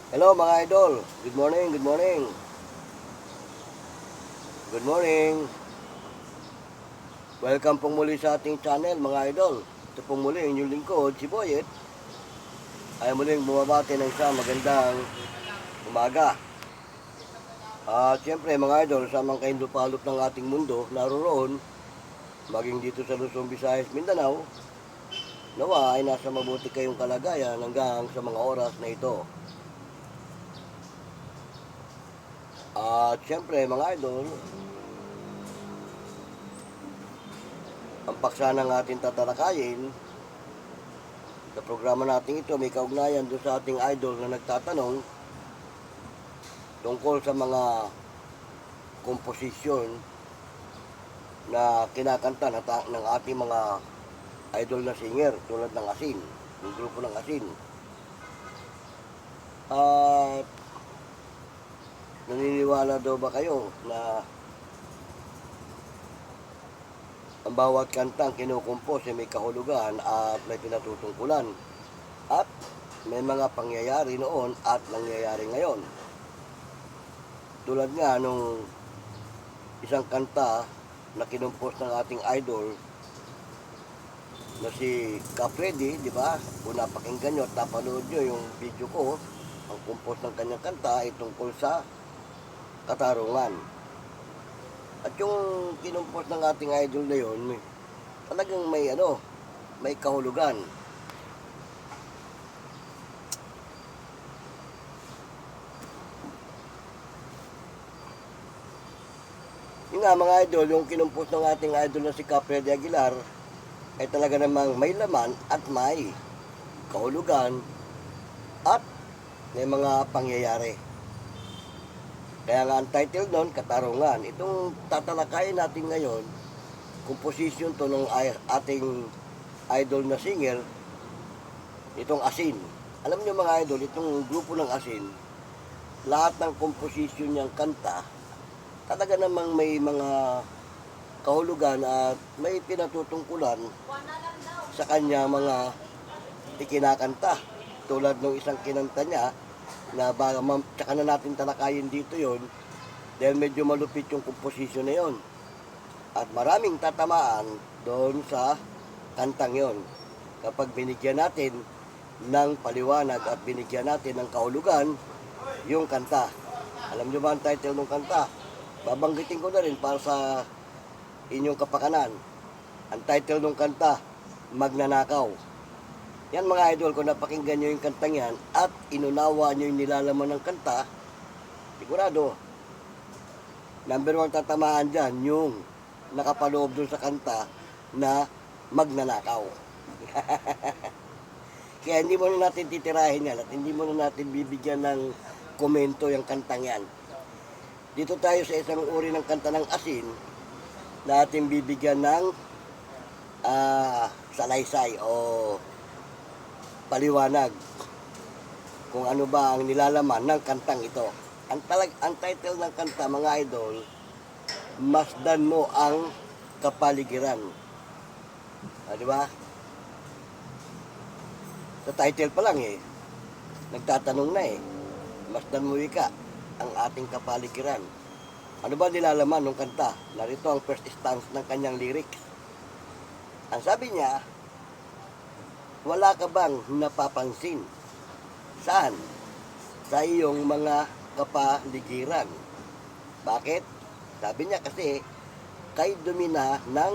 Hello mga idol. Good morning, good morning. Good morning. Welcome pong muli sa ating channel mga idol. Ito pong muli ang inyong lingkod, si Boyet. Ay muling bumabati ng isang magandang umaga. At siyempre mga idol, sa mga kaindupalop ng ating mundo, naroroon, maging dito sa Luzon, Visayas, Mindanao, nawa ay nasa mabuti kayong kalagayan hanggang sa mga oras na ito. At siyempre mga idol, ang paksa ng ating tatalakayin sa programa natin ito may kaugnayan doon sa ating idol na nagtatanong tungkol sa mga komposisyon na kinakanta ng ating mga idol na singer tulad ng Asin, yung grupo ng Asin. At naniniwala daw ba kayo na ang bawat kantang kinukumpos ay may kahulugan at may pinatutungkulan at may mga pangyayari noon at nangyayari ngayon. Tulad nga nung isang kanta na kinumpos ng ating idol na si Capredi, di ba? Kung napakinggan nyo at napanood nyo yung video ko, ang kumpos ng kanyang kanta ay tungkol sa katarungan. At yung kinumpos ng ating idol na yun, talagang may kahulugan. Yung nga mga idol, yung kinumpos ng ating idol na si Capre de Aguilar, ay talaga namang may laman at may kahulugan at may mga pangyayari. Kaya nga ang title doon, Katarungan. Itong tatalakayin natin ngayon, composition to ng ating idol na singer, itong Asin. Alam niyo mga idol, itong grupo ng Asin, lahat ng composition niyang kanta, talaga namang may mga kahulugan at may pinatutungkulan sa kanya mga ikinakanta. Tulad ng isang kinanta niya, na tsaka na natin talakayin dito yon dahil medyo malupit yung composition na yon at maraming tatamaan doon sa kantang yon kapag binigyan natin ng paliwanag at binigyan natin ng kahulugan yung kanta. Alam nyo ba ang title ng kanta? Babanggitin ko na rin para sa inyong kapakanan. Ang title ng kanta, Magnanakaw. Yan mga idol, kung napakinggan nyo yung kantang yan at inunawa nyo yung nilalaman ng kanta, sigurado, number 1 tatamaan dyan yung nakapaloob dun sa kanta na magnanakaw. Kaya hindi mo na natin titirahin yan at hindi mo na natin bibigyan ng komento yung kantang yan. Dito tayo sa isang uri ng kanta ng Asin na ating bibigyan ng salaysay o paliwanag kung ano ba ang nilalaman ng kantang ito. Ang title ng kanta mga idol, Masdan Mo Ang Kapaligiran. Di ba? Sa title pa lang nagtatanong na masdan mo ika ang ating kapaligiran. Ano ba nilalaman ng kanta? Narito ang first stance ng kanyang lyrics. Ang sabi niya, wala ka bang napapansin? Saan? Sa iyong mga kapaligiran. Bakit? Sabi niya kasi, kay dumina ng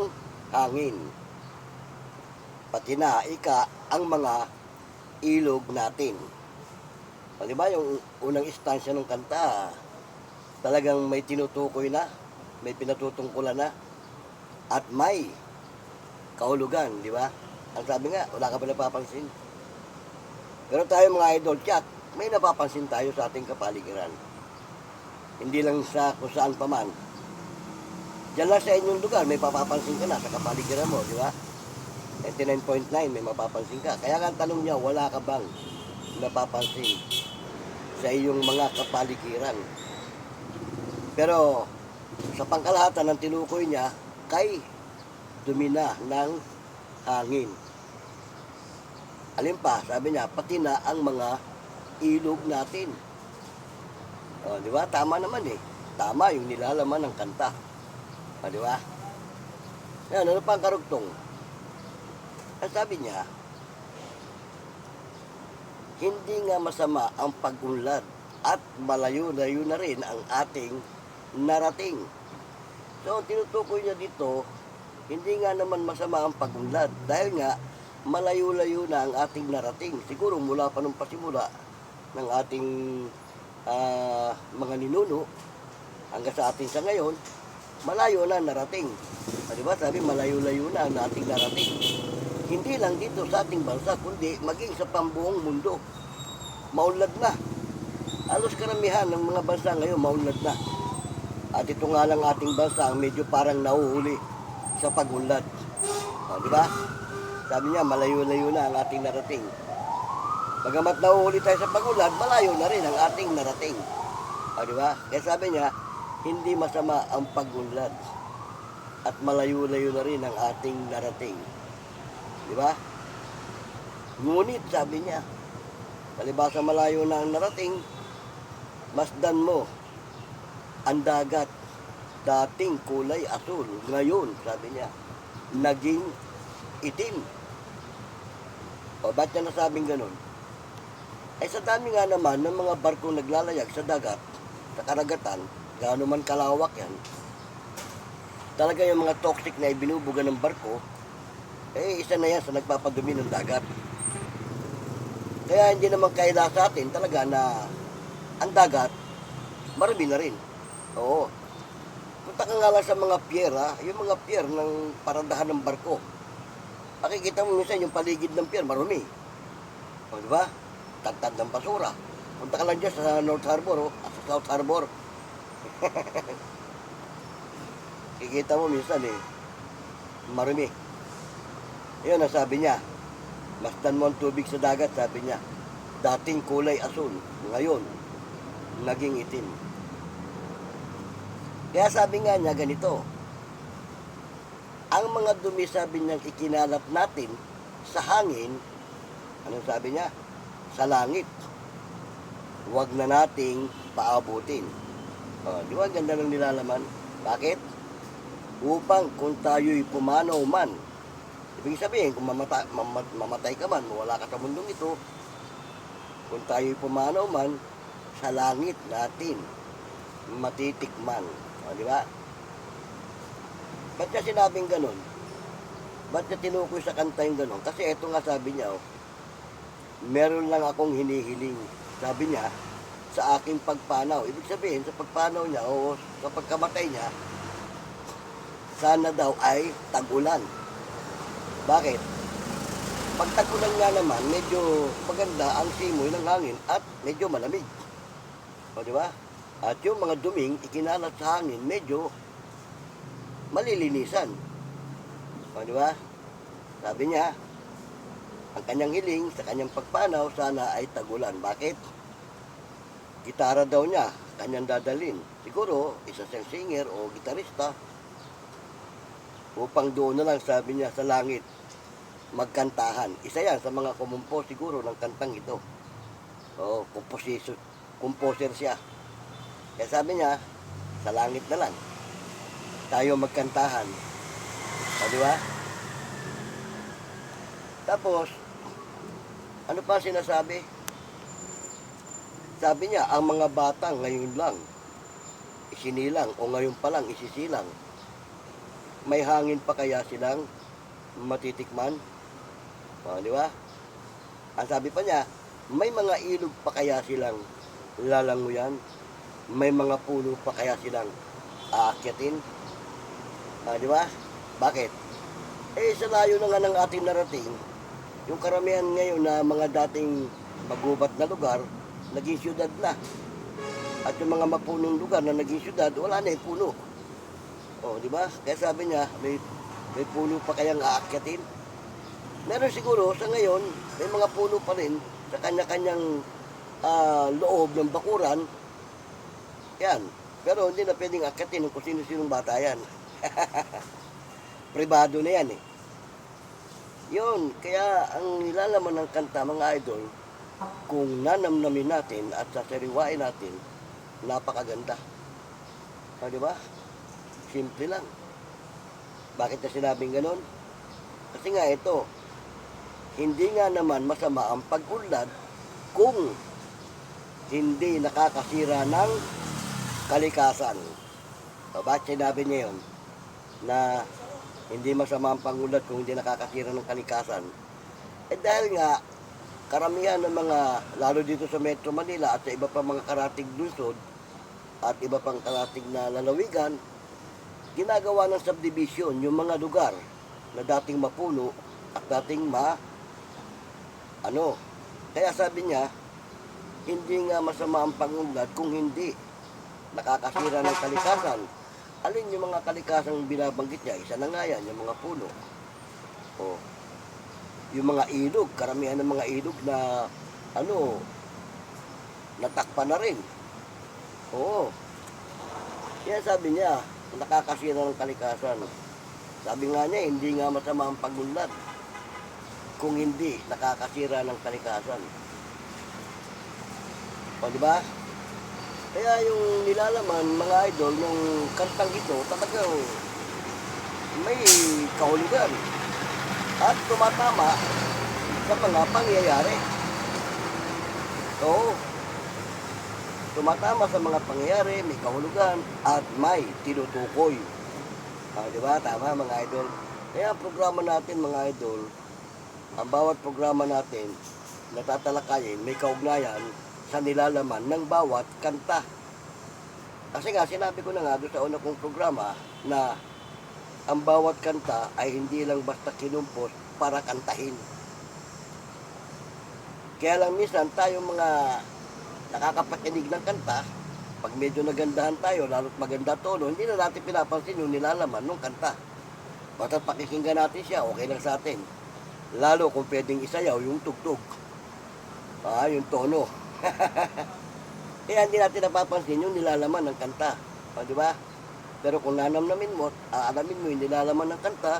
hangin. Pati na ika ang mga ilog natin. Diba yung unang istansya ng kanta, talagang may tinutukoy na, may pinatutungkulan na, at may kahulugan, di ba? Ang sabi nga, wala ka ba napapansin? Pero tayo mga idol chat, may napapansin tayo sa ating kapaligiran. Hindi lang sa kung saan pa man. Diyan lang sa inyong lugar, may papapansin ka na sa kapaligiran mo, di ba? 99.9, may mapapansin ka. Kaya nga ang tanong niya, wala ka bang napapansin sa iyong mga kapaligiran? Pero sa pangkalahatan ng tinukoy niya, kay dumina ng hangin. Alin pa, sabi niya, pati na ang mga ilog natin. O, di ba? Tama naman eh. Tama yung nilalaman ng kanta. O, di ba? Yan, ano pa ang karugtong? Ang sabi niya, hindi nga masama ang pag-unlad at malayo-layo na rin ang ating narating. So, tinutukoy niya dito, hindi nga naman masama ang pag-unlad dahil nga malayo-layo na ang ating narating. Siguro mula pa nung pasimula ng ating mga ninuno hanggang sa atin sa ngayon, malayo na narating. Diba? Sabi, malayo-layo na ang ating narating. Hindi lang dito sa ating bansa, kundi maging sa pambuong mundo. Maunlad na. Halos karamihan ng mga bansa ngayon, maunlad na. At ito nga lang ating bansa, medyo parang nauhuli sa pag-unlad. O, di ba? Sabi niya, malayo-layo na ang ating narating. Bagamat nauhuli tayo sa pag-unlad, malayo na rin ang ating narating. O, di ba? Kaya sabi niya, hindi masama ang pag-unlad. At malayo-layo na rin ang ating narating. Di ba? Ngunit, sabi niya, palibasa malayo na ang narating, masdan mo ang dagat, dating kulay asul, ngayon, sabi niya, naging itim. O, ba't niya nasabing ganun? Ay sa dami nga naman ng mga barkong naglalayag sa dagat, sa karagatan, gaano man kalawak yan, talaga yung mga toxic na ibinubuga ng barko, isa na yan sa nagpapadumi ng dagat. Kaya hindi naman kaila sa atin talaga na ang dagat, marami na rin. Oo. Punta ka nga lang sa mga pier, yung mga pier ng parandahan ng barko. Makikita mo minsan yung paligid ng pier, marumi. O, di ba? Tagtad ng basura. Punta ka lang dyan sa North Harbor, sa South Harbor. Kikita mo minsan marumi. Yun ang sabi niya, masdan mo ang tubig sa dagat, sabi niya, dating kulay asul, ngayon, naging itim. Kaya sabi nga niya ganito, ang mga dumi, sabi niya, ikinalat natin sa hangin, anong sabi niya? Sa langit. Huwag na nating paabutin. O, di ba ganda ng nilalaman? Bakit? Upang kung tayo'y pumanaw man, ibig sabihin, kung mamatay ka man, wala ka sa mundong ito, kung tayo'y pumanaw man, sa langit natin matitikman. O, di ba? Ba't niya sinabing ganun? Ba't niya tinukoy sa kanta yung ganun? Kasi ito nga sabi niya, meron lang akong hinihiling. Sabi niya, sa aking pagpanaw. Ibig sabihin, sa pagpanaw niya o sa pagkamatay niya, sana daw ay tag-ulan. Bakit? Pag tag-ulan nga naman, medyo maganda ang simoy ng hangin at medyo malamig. O, di ba? At yung mga duming ikinalat sa hangin, medyo malilinisan. O, di ba? Sabi niya, ang kanyang hiling sa kanyang pagpanaw, sana ay tag-ulan. Bakit? Gitara daw niya, kanyang dadalin. Siguro, isa siyang singer o gitarista. Upang doon na lang, sabi niya, sa langit, magkantahan. Isa yan sa mga kumumpos siguro ng kantang ito. O, composer siya. Kaya sabi niya, sa langit na lang, tayo magkantahan. O, di ba? Tapos, ano pa sinasabi? Sabi niya, ang mga bata ngayon lang, isinilang o ngayon pa lang isisilang. May hangin pa kaya silang matitikman? O, di ba? Ang sabi pa niya, may mga ilog pa kaya silang lalanguyan? May mga puno pa kaya silang aakyatin? O, di ba? Bakit? Sa layo na nga ng ating narating, yung karamihan ngayon na mga dating magubat na lugar, naging syudad na. At yung mga mapunong lugar na naging syudad, wala na yung puno. O, di ba? Kaya sabi niya, may puno pa kayang aakyatin? Meron siguro, sa ngayon, may mga puno pa rin sa kanya-kanyang loob ng bakuran. Yan. Pero hindi na pwedeng aakyatin kung sino-sinong bata yan. Pribado na yan Yun, kaya ang nilalaman ng kanta, mga idol, kung nanamnamin natin at sasariwain natin, napakaganda. Di ba? Simple lang. Bakit na sinabing ganun? Kasi nga ito, hindi nga naman masama ang pag-unlad kung hindi nakakasira ng kalikasan. Bakit sinabi niya yun? Na hindi masama ang pag-unlad kung hindi nakakasira ng kalikasan. Dahil nga, karamihan ng mga, lalo dito sa Metro Manila at sa iba pa mga karatig lungsod at iba pang karatig na lalawigan, ginagawa ng subdivision yung mga lugar na dating mapuno at dating kaya sabi niya, hindi nga masama ang pangunlad kung hindi nakakasira ng kalikasan. Alin yung mga kalikasang binabanggit niya? Isa na nga yan, yung mga puno. O, yung mga ilog, karamihan ng mga ilog na natakpan na rin. Oo. Kaya sabi niya, nakakasira ng kalikasan. Sabi nga niya, hindi nga masama ang pagunlad kung hindi nakakasira ng kalikasan. O, di ba? Kaya yung nilalaman, mga idol, ng kantang ito, talagang may kahulugan at tumatama sa mga pangyayari. Oo. Tumatama sa mga pangyayari, may kahulugan, at may tinutukoy. Di ba? Tama, mga idol. Kaya ang programa natin, mga idol, ang bawat programa natin, natatalakayin, may kaugnayan sa nilalaman ng bawat kanta. Kasi nga, sinabi ko na nga doon sa una kong programa na ang bawat kanta ay hindi lang basta kinumpos para kantahin. Kaya lang minsan tayo mga nakakapakinig ng kanta, pag medyo nagandahan tayo, lalo't maganda tono, hindi na natin pinapansin yung nilalaman ng kanta. Basta't pakikinggan natin siya, okay lang sa atin. Lalo kung pwedeng isayaw yung tugtog. Yung tono. Kaya hindi natin napapansin yung nilalaman ng kanta. Di ba? Pero kung nanamnamin mo, aalamin mo yung nilalaman ng kanta,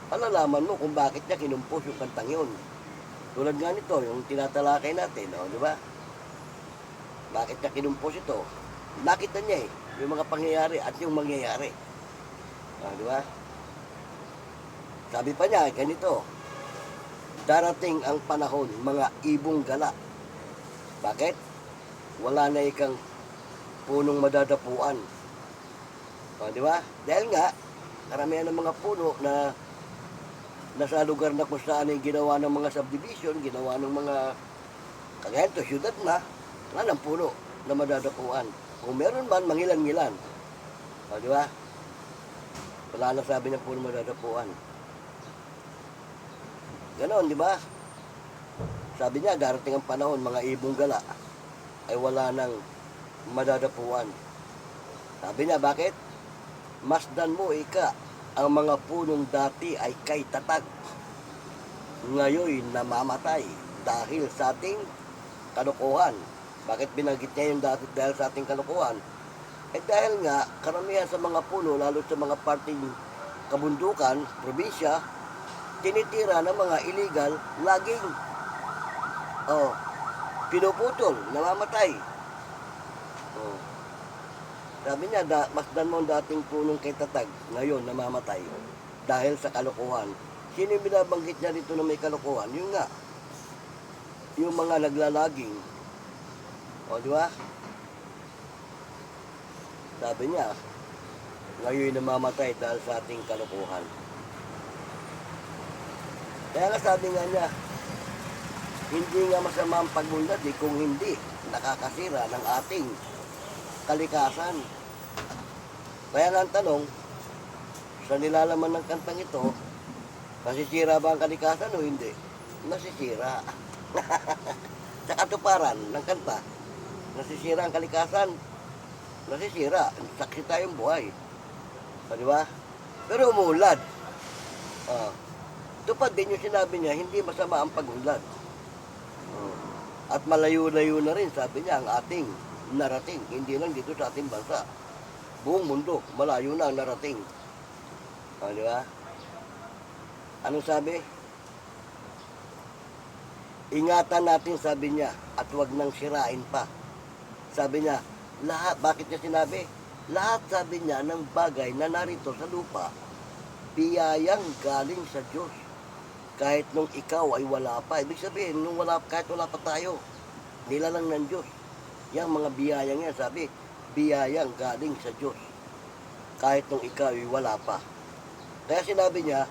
alalaman mo kung bakit niya kinumpos yung kantang yun. Tulad nga nito, yung tinatalakay natin, di ba? Bakit niya kinumpos ito? Nakita niya yung mga pangyayari at yung mangyayari. Di ba? Sabi pa niya, ganito, darating ang panahon, mga ibong gala. Bakit? Wala na ikang punong madadapuan. Di ba? Dahil nga, karamihan ng mga puno na nasa lugar na kung saan ay ginawa ng mga subdivision, ginawa ng mga kagaya ito, syudad na, wala ng puno na madadapuan. Kung meron man, mangilan-ngilan. Di ba? Wala na sabi ng puno madadapuan. Ganon, di ba? Sabi niya, darating ang panahon, mga ibong gala, ay wala nang madadapuan. Sabi niya, bakit? Masdan mo, ika, ang mga punong dati ay kay tatag. Ngayon, namamatay dahil sa ating kalokohan. Bakit binanggit niya yung dati dahil sa ating kalokohan? Dahil nga, karamihan sa mga puno, lalo sa mga parting kabundukan, probinsya, tinitira ng mga illegal, laging pinuputol, namamatay. Sabi niya, masdan mo ang dating punong kay tatag, ngayon namamatay dahil sa kalokohan. Sino yung binabanggit niya dito na may kalokohan? Yun nga, yung mga naglalaging. Di ba? Sabi niya, ngayon namamatay dahil sa ating kalokohan. Kaya nga sabi nga niya, hindi nga masama ang pagunlad kung hindi nakakasira ng ating kalikasan. Kaya nga ang tanong, sa nilalaman ng kantang ito, nasisira ba ang kalikasan o hindi? Nasisira. Sa katuparan ng kanta, nasisira ang kalikasan, nasisira. Saksi tayong buhay. Di ba? Pero umuulad. Tupad din yung sinabi niya, hindi masama ang pagunlad. At malayo-layo na rin, sabi niya, ang ating narating. Hindi lang dito sa ating bansa. Buong mundo, malayo na ang narating. Di ba? Anong sabi? ingatan natin, sabi niya, at huwag nang sirain pa. Sabi niya, lahat, bakit niya sinabi? Lahat, sabi niya, ng bagay na narito sa lupa, biyayang galing sa Diyos. Kahit nung ikaw ay wala pa. Ibig sabihin, kahit wala pa tayo, nilalang ng Diyos. Yang mga biyayang yan, sabi, biyayang galing sa Diyos. Kahit nung ikaw ay wala pa. Kaya sinabi niya,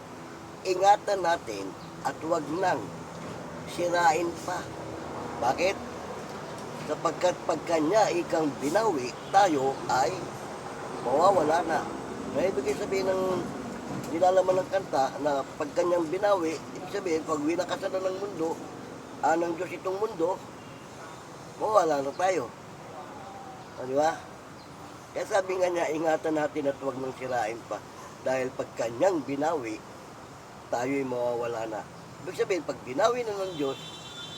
ingatan natin at huwag nang sirain pa. Bakit? Sapagkat pag kanya ikang binawi, tayo ay mawawala na. May ibig sabihin ng nilalaman ng kanta na pag kanyang binawi, ibig sabihin, pag winakasan na ng mundo, ng Diyos itong mundo, mawawala na tayo. Di ba? Kaya sabi nga niya, ingatan natin at huwag nang sirain pa. Dahil pag kanyang binawi, tayo ay mawawala na. Ibig sabihin, pag binawi na ng Diyos,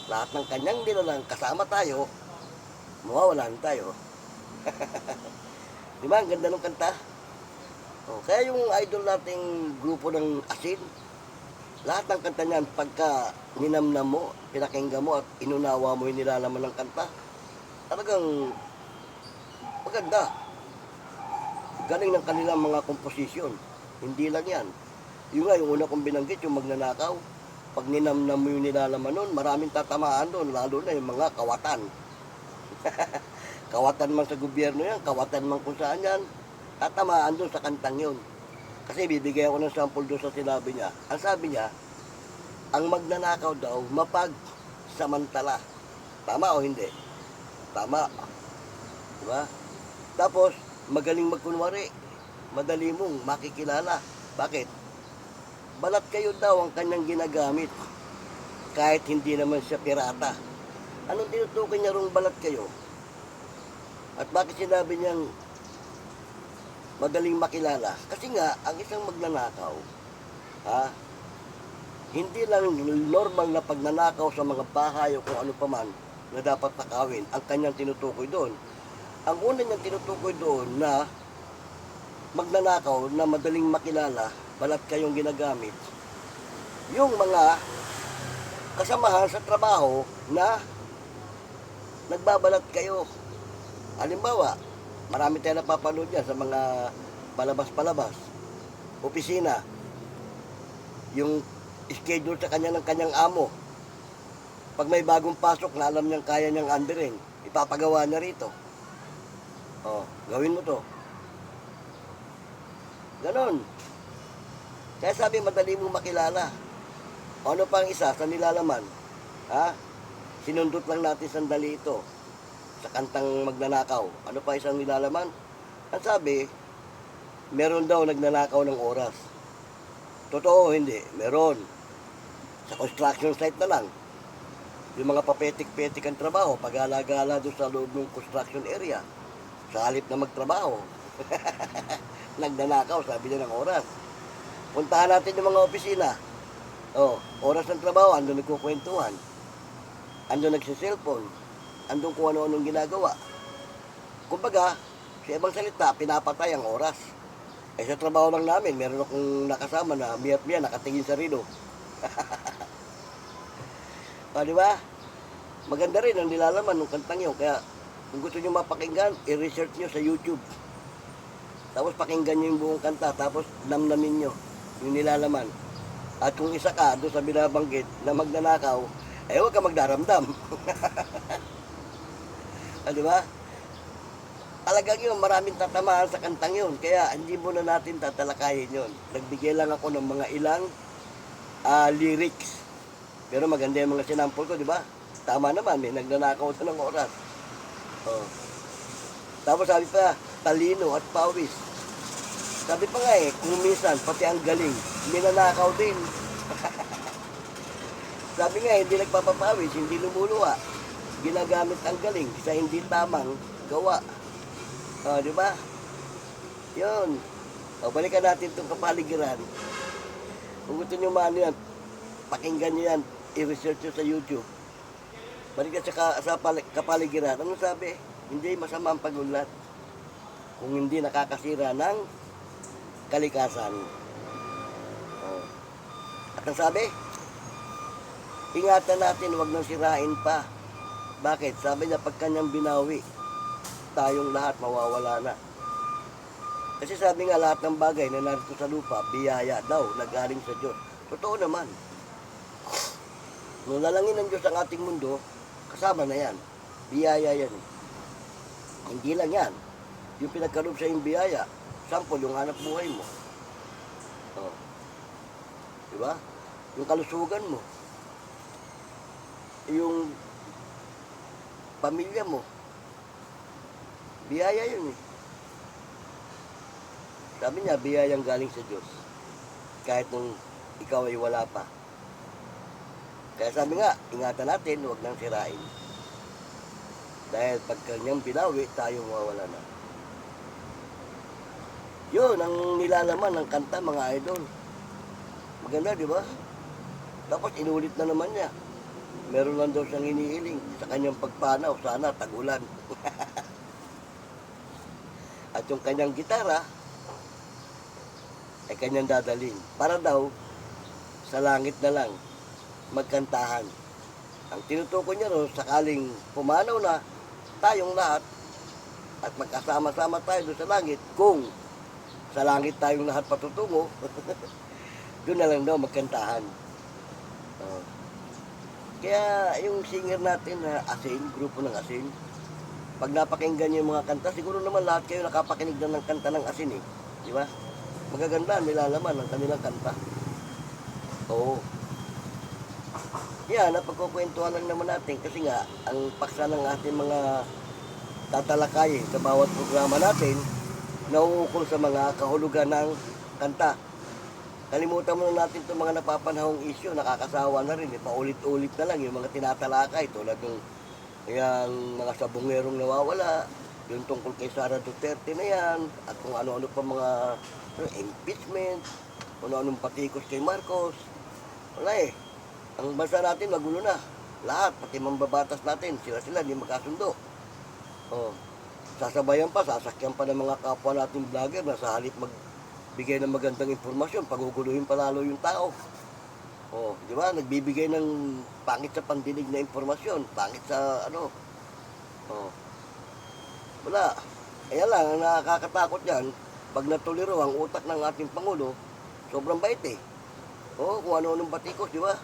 lahat ng kanyang nilalang kasama tayo, mawawala na tayo. Di ba? Ang ganda ng kanta. Kaya yung idol nating grupo ng Asin, lahat ng kanta niyan, pagka ninamnam mo, pinakinggan mo at inunawa mo yung nilalaman ng kanta, talagang maganda. Galing ng kanilang mga komposisyon. Hindi lang yan. Yung nga, yung una kong binanggit, yung magnanakaw, pag ninamnam mo yung nilalaman nun, maraming tatamaan doon, lalo na yung mga kawatan. Kawatan man sa gobyerno yan, kawatan man kung saan yan, tatamaan doon sa kantang yun. Kasi bibigay ako ng sample doon sa sinabi niya. Ang sabi niya, ang magnanakaw daw, mapagsamantala. Tama o hindi? Tama. Diba? Tapos, magaling magkunwari. Madali mong makikilala. Bakit? Balat kayo daw ang kanyang ginagamit. Kahit hindi naman siya pirata. Anong tinutukoy niya rong balat kayo? At bakit sinabi niyang madaling makilala? Kasi nga, ang isang magnanakaw, hindi lang normal na pagnanakaw sa mga bahay o kung ano pa man na dapat nakawin ang kanyang tinutukoy doon. Ang una niyang tinutukoy doon na magnanakaw na madaling makilala, balat kayong ginagamit, yung mga kasamahan sa trabaho na nagbabalat kayo. Halimbawa, marami tayo napapanood yan sa mga palabas-palabas, opisina, yung schedule sa kanya ng kanyang amo. Pag may bagong pasok na alam niyang kaya niyang anderin, ipapagawa niya rito. Gawin mo to. Ganon. Kaya sabi, madali mo makilala. Ano pang isa sa nilalaman? Sinundot lang natin sandali ito sa kantang magnanakaw. Ano pa isang nilalaman? Ang sabi, meron daw nagnanakaw ng oras. Totoo, hindi. Meron. Sa construction site na lang. Yung mga papetik-petik ang trabaho, pag-alagala doon sa loob ng construction area. Sa halip na magtrabaho. Nagnanakaw, sabi niya ng oras. Puntahan natin yung mga opisina. Oras ng trabaho, andun nagkukwentuhan. Andun nagsiselfone. Andun kung ano-anong ginagawa. Kumbaga, sa ibang salita, pinapatay ang oras. Sa trabaho lang namin, meron akong nakasama na miya nakatingin sa rilo. Di ba? Maganda rin ang nilalaman ng kantang yun. Kaya, kung gusto nyo mapakinggan, i-research nyo sa YouTube. Tapos pakinggan nyo yung buong kanta, tapos namnamin nyo yung nilalaman. At kung isa ka doon sa binabanggit na magnanakaw, huwag ka magdaramdam. Di ba? Talagang yun, maraming tatamaan sa kantang yun. Kaya hindi muna natin tatalakayin yun. Nagbigay lang ako ng mga ilang lyrics. Pero maganda yung mga sinampol ko, di ba? Tama naman, may nagnanakaw sa ng oras. Tapos sabi pa, talino at pawis. Sabi pa nga kung minsan, pati ang galing, minanakaw din. Sabi nga, hindi nagpapapawis, hindi lumuluwa. Ginagamit ang galing sa hindi tamang gawa. Di ba? Yun. Balikan natin itong kapaligiran. Kung gusto nyo maano yan, pakinggan nyo yan, i-research nyo sa YouTube. Balikan sa kapaligiran. Ano sabi? Hindi masama ang pagunlad kung hindi nakakasira ng kalikasan. At ang sabi, ingatan natin, huwag nang sirain pa. Bakit? Sabi niya, pag kanyang binawi, tayong lahat mawawala na. Kasi sabi nga, lahat ng bagay na narito sa lupa, biyaya daw na galing sa Diyos. Totoo naman. Nung lalangin ng Diyos ang ating mundo, kasama na yan. Biyaya yan. Hindi lang yan. Yung pinagkaroon sa yung biyaya, sample, yung hanap buhay mo. Oh. Diba? Yung kalusugan mo. Yung pamilya mo. Biyaya yun eh. Sabi niya, biyayang galing sa Diyos. Kahit nung ikaw ay wala pa. Kaya sabi nga, ingatan natin, huwag nang sirain. Dahil pag kanyang binawi, tayo mawawala na. Yun, ang nilalaman ng kanta, mga idol. Maganda, di ba? Tapos inulit na naman niya. Meron lang daw siyang hinihiling sa kanyang pagpanaw, sana tagulan. At yung kanyang gitara, ay kanyang dadalhin. Para daw, sa langit na lang, magkantahan. Ang tinutukoy niya ron, sakaling pumanaw na tayong lahat, at magkasama-sama tayo doon sa langit, kung sa langit tayong lahat patutungo, doon na lang daw magkantahan. Kaya yung singer natin na Asin, grupo ng Asin, pag napakinggan niyo yung mga kanta, siguro naman lahat kayo nakapakinig na ng kanta ng Asin eh. Di ba? Magaganda, nilalaman ang kanilang kanta. Oo. Yan, napagkukwentuhan lang naman natin kasi nga, ang paksa ng ating mga tatalakay sa bawat programa natin, nauukol sa mga kahulugan ng kanta. Kalimutan mo na natin itong mga napapanahong isyu, nakakasawa na rin, paulit-ulit na lang yung mga tinatalakay, tulad ng yung mga sabongerong nawawala, yung tungkol kay Sara Duterte na yan, at kung ano-ano pa mga impeachment, kung ano-anong patikos kay Marcos. Wala eh. Ang bansa natin magulo na. Lahat, pati mambabatas natin, sila-sila, hindi magkasundo. Oh. Sasabayan pa, sasakyan pa ng mga kapwa nating vlogger na sa halip magbigay ng magandang impormasyon, paguguluhin pa lalo yung tao. Oh, di ba? Nagbibigay ng pangit sa pandinig na impormasyon, pangit sa ano. Oh. Wala. Kaya lang, ang nakakatakot yan, pag natuliro ang utak ng ating Pangulo, sobrang bait eh. Oh, kung ano-anong batikos, di ba?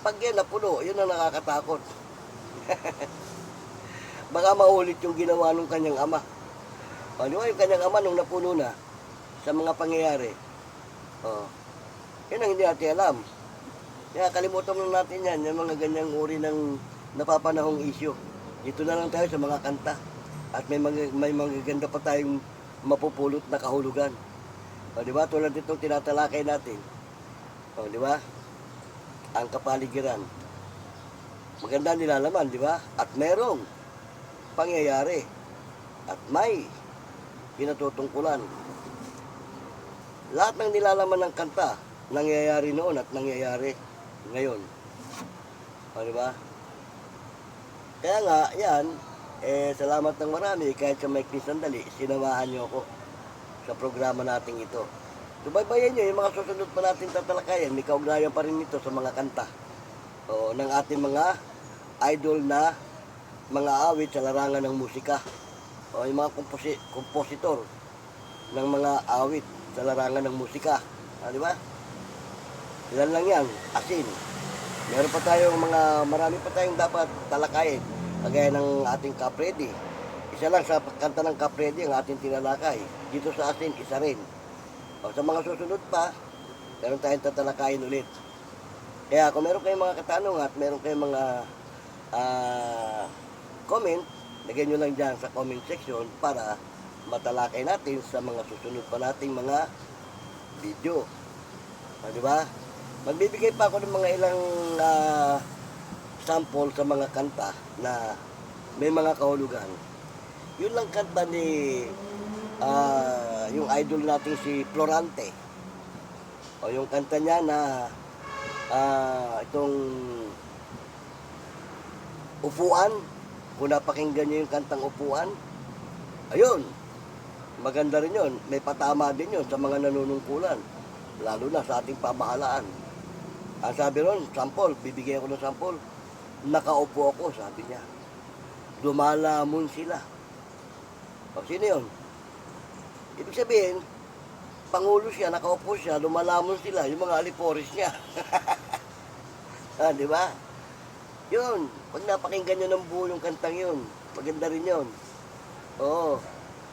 Pag yan napuno, yun ang nakakatakot. Baka maulit yung ginawa ng kanyang ama. O, di ba yung kanyang ama nung napuno na sa mga pangyayari? O, yun ang hindi natin alam. Kaya kalimutan mo natin yan, yung mga ganyang uri ng napapanahong isyu. Dito na lang tayo sa mga kanta. At may magaganda pa tayong mapupulot na kahulugan. O, di ba? Tulad itong tinatalakay natin. O, di ba? Ang kapaligiran. Maganda nilalaman, di ba? At merong pangyayari. At may pinatutungkulan. Lahat ng nilalaman ng kanta, nangyayari noon at nangyayari ngayon. O, di ba? Kaya nga, yan, salamat ng marami kahit sa maikling sandali, sinamahan niyo ako sa programa nating ito. Subaybayan niyo yung mga susunod pa natin tatalakayan, may kaugnayan pa rin ito sa mga kanta ng ating mga idol na mga awit sa larangan ng musika. O yung mga kompositor ng mga awit sa larangan ng musika. Di ba? Ilan lang yan, Asin. Meron pa tayong marami pa tayong dapat talakayin. Kagaya ng ating Capredi. Isa lang sa kanta ng Capredi ang ating tinalakay. Dito sa Asin, isa rin. O, sa mga susunod pa, meron tayong tatalakayin ulit. Kaya kung meron kayong mga katanungan at meron kayong mga comment, lagyan nyo lang dyan sa comment section para matalakay natin sa mga susunod pa nating mga video. O, di ba? Magbibigay pa ako ng mga ilang sample sa mga kanta na may mga kahulugan. Yun lang kanta ni yung idol natin si Florante. O yung kanta niya na itong Upuan. Kung napakinggan niyo yung kantang Upuan, ayun, maganda rin yun. May patama din yun sa mga nanunungkulan, lalo na sa ating pamahalaan. Ang sabi ron, sample, bibigyan ko ng sample. Nakaupo ako, sabi niya. Lumalamon sila. O, sino yun? Ibig sabihin, Pangulo siya, nakaupo siya, lumalamon sila, yung mga aliporis niya. Di ba? Yun, pag napakinggan nyo ng buo yung kantang yun, maganda rin yun. Oo.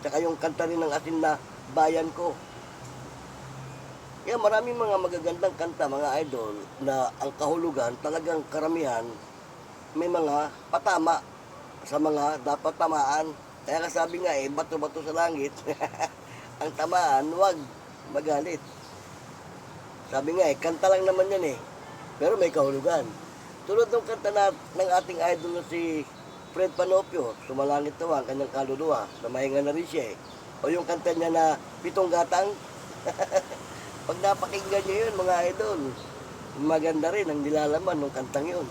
Tsaka yung kanta rin ng asin na bayan ko. Kaya maraming mga magagandang kanta, mga idol, na ang kahulugan, talagang karamihan, may mga patama sa mga dapat tamaan. Kaya kasabi nga bato-bato sa langit, ang tamaan, wag magalit. Sabi nga kanta lang naman yan pero may kahulugan. Tulad ng kanta ng ating idol na si Fred Panopio, Sumalangit Nawa ang kanyang kaluluwa, na mahinga na rin siya O yung kanta niya na Pitong Gatang, pag napakinggan niyo yun mga idol, maganda rin ang nilalaman ng kantang yun.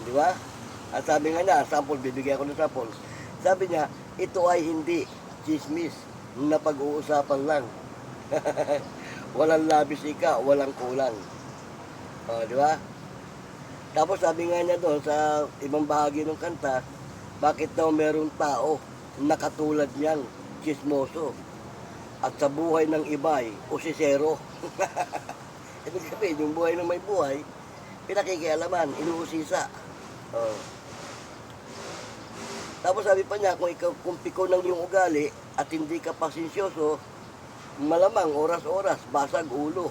Di ba? At sabi nga niya, sample, bibigyan ko ng sample. Sabi niya, ito ay hindi chismis na pag-uusapan lang. Walang labis ika, walang kulang. Di ba? Tapos sabi nga niya doon sa ibang bahagi ng kanta, bakit daw merong tao na katulad niyang chismoso at sa buhay ng iba'y usisero. Ibig sabihin, yung buhay ng may buhay, pinakikialaman, inuusisa. Tapos sabi pa niya, kung piko ng iyong ugali at hindi ka pasensyoso, malamang oras-oras, basag ulo.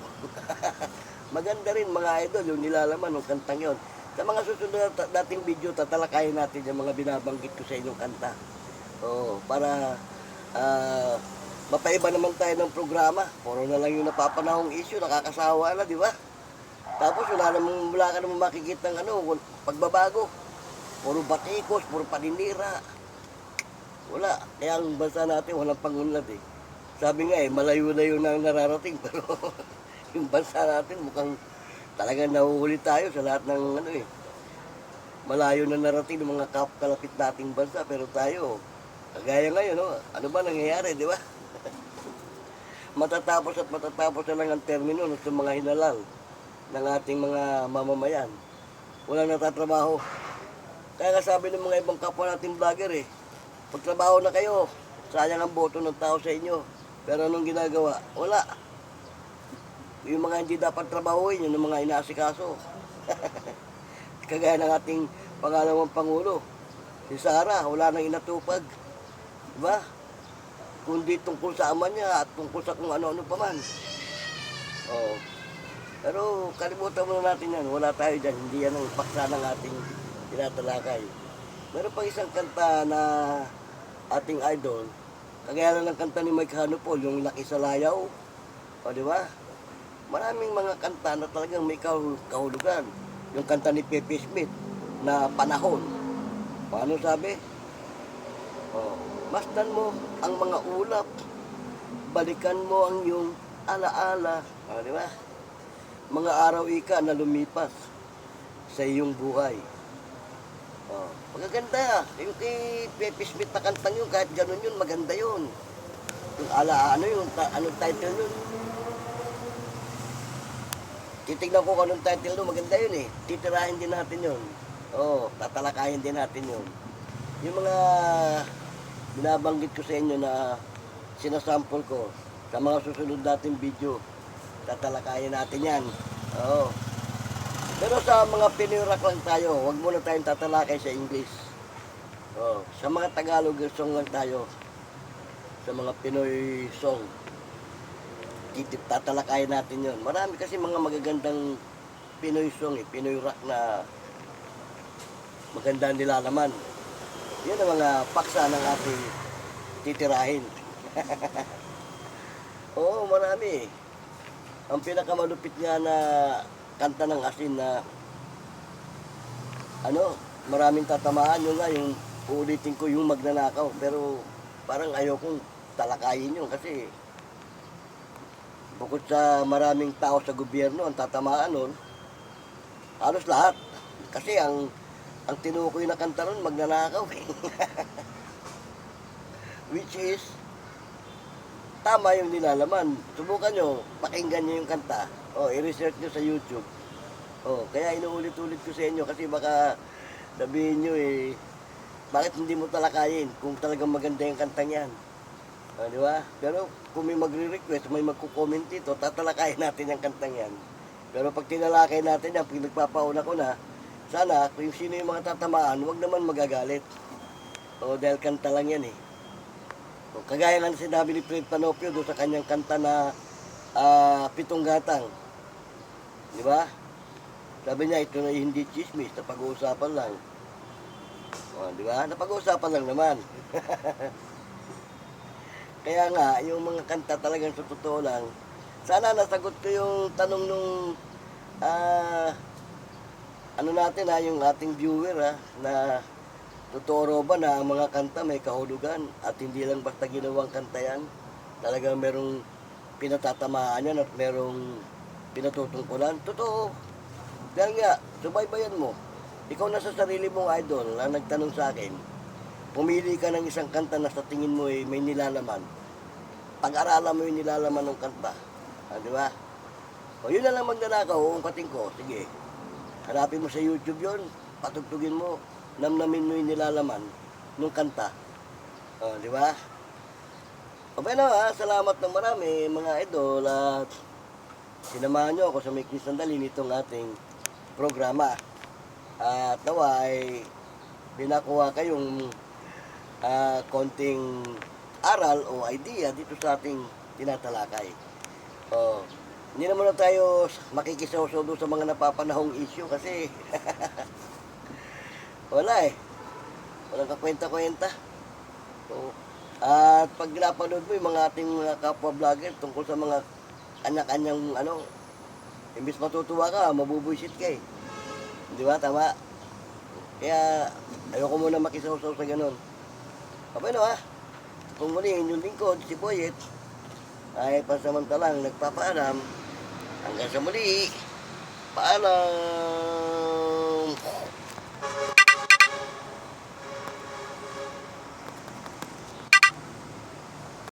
Maganda rin mga idol, yung nilalaman ng kantang yon. Sa mga susunod dating video, tatalakayin natin yung mga binabanggit ko sa inyong kanta. Para mapaiba naman tayo ng programa. Puro na lang yung napapanahong issue, nakakasawa na, di ba? Tapos wala ka namang makikita ng pagbabago. Puro batikos, puro paninira. Wala. Kaya ang bansa natin walang pangunlad Sabi nga malayo-layo na ang nararating, pero yung bansa natin mukhang talagang nahuhuli tayo sa lahat ng malayo na narating ng mga kalapit nating bansa, pero tayo, kagaya ngayon, ano ba nangyayari, di ba? Matatapos na lang ang termino sa mga hinalal ng ating mga mamamayan. Walang natatrabaho. Kaya nga sabi ng mga ibang kapwa nating vlogger pagtrabaho na kayo, sayang ang boto ng tao sa inyo. Pero anong ginagawa? Wala. Yung mga hindi dapat trabahuin, yung mga inaasikaso. Kagaya ng ating pangalawang Pangulo, si Sara, wala nang inatupag. Diba? Kundi tungkol sa ama niya at tungkol sa kung ano-ano pa man. Pero kalimutan muna natin yan. Wala tayo dyan. Hindi yan ang paksa ng ating tinatalakay. Meron pang isang kanta na ating idol, kagaya lang ng kanta ni Mike Hanupol, yung Laki sa Layaw. Di ba? Maraming mga kanta na talagang may kahulugan. Yung kanta ni Pepe Smith na Panahon. Paano sabi? Masdan mo ang mga ulap, balikan mo ang iyong alaala. Di ba? Mga araw ika na lumipas sa iyong buhay. Magaganda. Yung kay Pepe Smith na kantang yun, kahit ganun yun, maganda yun. Yung anong title yun? Titignan ko kung anong title yun, maganda yun Titirahin din natin yun. Tatalakayin din natin yun. Yung mga binabanggit ko sa inyo na sinasample ko sa mga susunod nating video, tatalakayin natin yan. Pero sa mga Pinoy rock lang tayo, wag muna tayong tatalakay sa English. Sa mga Tagalog song lang tayo. Sa mga Pinoy song. Tatalakayin natin yon. Marami kasi mga magagandang Pinoy song Pinoy rock na maganda nilalaman. Yan ang mga paksa ng ating titirahin. Marami. Ang pinakamalupit nga na kanta ng asin na maraming tatamaan yun nga, yung uulitin ko yung magnanakaw, pero parang ayaw kong talakayin yun kasi bukod sa maraming tao sa gobyerno ang tatamaan nun, halos lahat kasi ang tinukoy na kanta nun magnanakaw which is tama yung nilalaman. Subukan nyo, pakinggan nyo yung kanta. I-research nyo sa YouTube. Oh, kaya inuulit-ulit ko sa inyo kasi baka sabihin nyo bakit hindi mo talakayin kung talagang maganda yung kantang yan? Di ba? Pero kung may magre-request, may magko-comment dito, tatalakayin natin yung kantang yan. Pero pag tinalakay natin yan, pag nagpapauna ko na, sana kung sino yung mga tatamaan, huwag naman magagalit. O dahil kanta lang yan eh. O, kagaya ng sinabi ni Fred Panopio doon sa kanyang kanta na Pitong Gatang. Di ba? Sabi niya, ito na hindi chismis, na pag-uusapan lang. O, di ba? Napag-uusapan lang naman. Kaya nga, yung mga kanta talagang sa totoo lang, sana nasagot ko yung tanong nung ano natin yung ating viewer na totoo raw ba na ang mga kanta may kahulugan at hindi lang basta ginawang kanta yan. Talagang merong pinatatamaan yan at merong pinatutungkulan. Totoo. Dahil nga, subaybayan mo. Ikaw na sa sarili mong idol na nagtanong sa akin, pumili ka ng isang kanta na sa tingin mo may nilalaman. Pag-aralan mo yung nilalaman ng kanta. Di ba? O yun na lang magnanakaw, uungkatin ko. Sige. Hanapin mo sa YouTube yon, patugtugin mo, namnamin mo yung nilalaman ng kanta. Di ba? Okay na salamat ng marami mga idol at sinamahan nyo ako sa Making Sandali nitong ating programa. At nawa ay pinakuha kayong konting aral o idea dito sa ating tinatalakay. Hindi naman na tayo makikisaw-saw doon sa mga napapanahong issue kasi wala walang kakwenta-kwenta. At pag napanood mo yung mga ating mga kapwa-vlogger tungkol sa mga kanya-kanyang imbis matutuwa ka, mabubuisit ka eh. Di ba? Tama? Kaya ayoko muna makisaw-saw sa ganun. Okay na kung muli inyong lingkod, si Boyet, ay pansamantalang nagpapaalam. Hanggang sa muli, paalam!